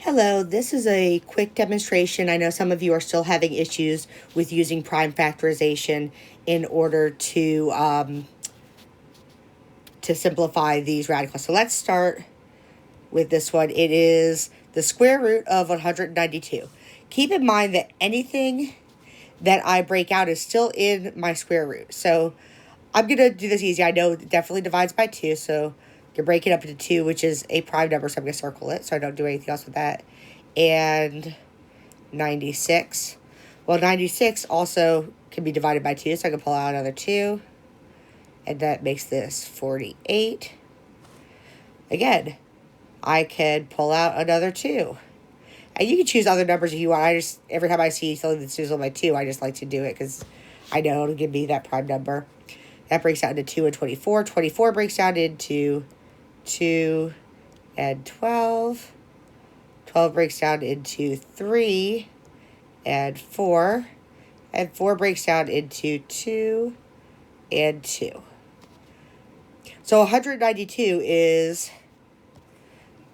Hello, this is a quick demonstration. I know some of you are still having issues with using prime factorization in order to simplify these radicals. So let's start with this one. It is the square root of 192. Keep in mind that anything that I break out is still in my square root. So I'm going to do this easy. I know it definitely divides by 2, so you can break it up into 2, which is a prime number, so I'm going to circle it so I don't do anything else with that. And 96. Well, 96 also can be divided by 2, so I can pull out another 2. And that makes this 48. Again, I can pull out another 2. And you can choose other numbers if you want. Every time I see something that's divisible by 2, I just like to do it because I know it'll give me that prime number. That breaks out into 2 and 24. 24 breaks down into 2 and 12. 12 breaks down into 3 and 4. And 4 breaks down into 2 and 2. So 192 is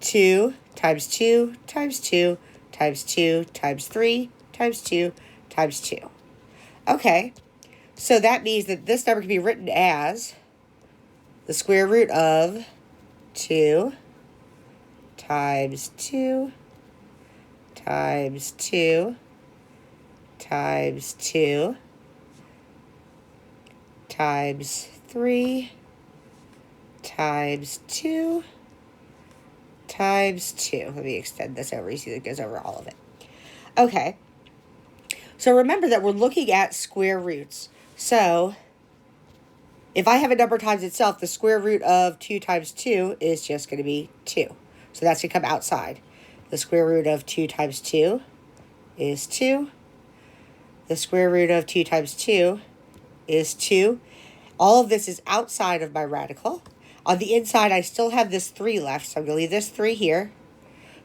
2 times 2 times 2 times 2 times 3 times 2 times 2. Okay, so that means that this number can be written as the square root of 2 times 2 times 2 times 2 times 3 times 2 times 2. Let me extend this over. You see that it goes over all of it. Okay. So remember that we're looking at square roots. So if I have a number times itself, the square root of 2 times 2 is just going to be 2. So that's going to come outside. The square root of 2 times 2 is 2. The square root of 2 times 2 is 2. All of this is outside of my radical. On the inside, I still have this 3 left, so I'm going to leave this 3 here.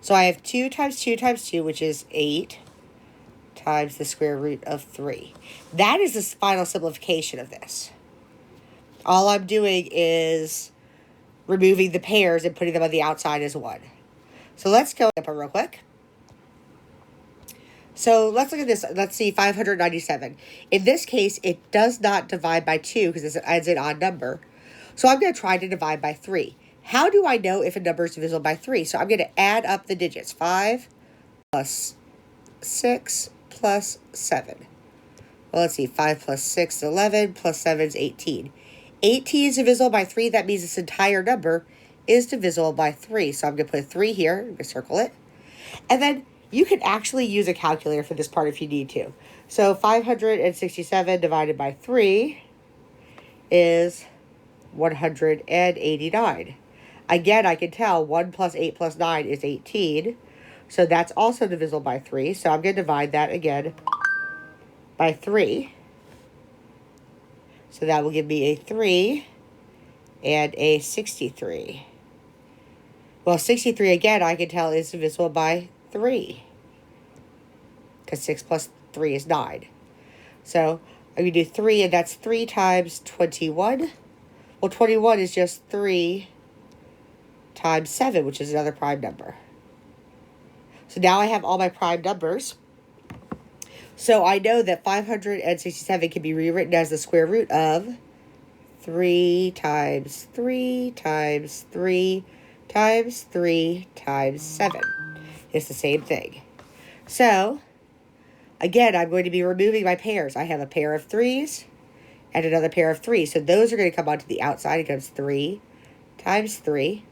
So I have 2 times 2 times 2, which is 8, times the square root of 3. That is the final simplification of this. All I'm doing is removing the pairs and putting them on the outside as 1. So let's go up real quick. So let's look at this. Let's see, 597. In this case, it does not divide by 2 because it's an odd number. So I'm going to try to divide by 3. How do I know if a number is divisible by 3? So I'm going to add up the digits. 5 plus 6 plus 7. Well, let's see. 5 plus 6 is 11, plus 7 is 18. 18 is divisible by 3. That means this entire number is divisible by 3. So I'm going to put a 3 here. I'm going to circle it. And then you can actually use a calculator for this part if you need to. So 567 divided by 3 is 189. Again, I can tell 1 plus 8 plus 9 is 18. So that's also divisible by 3. So I'm going to divide that again by 3. So that will give me a 3 and a 63. Well, 63, again, I can tell is divisible by 3. Because 6 plus 3 is 9. So I'm going to do 3, and that's 3 times 21. Well, 21 is just 3 times 7, which is another prime number. So now I have all my prime numbers. So I know that 567 can be rewritten as the square root of 3 times 3 times 3 times 3 times 7. It's the same thing. So, again, I'm going to be removing my pairs. I have a pair of 3s and another pair of 3s. So those are going to come onto the outside. It comes 3 times 3.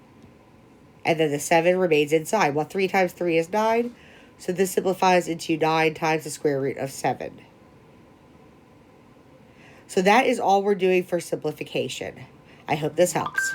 And then the 7 remains inside. Well, 3 times 3 is 9. So this simplifies into 9 times the square root of 7. So that is all we're doing for simplification. I hope this helps.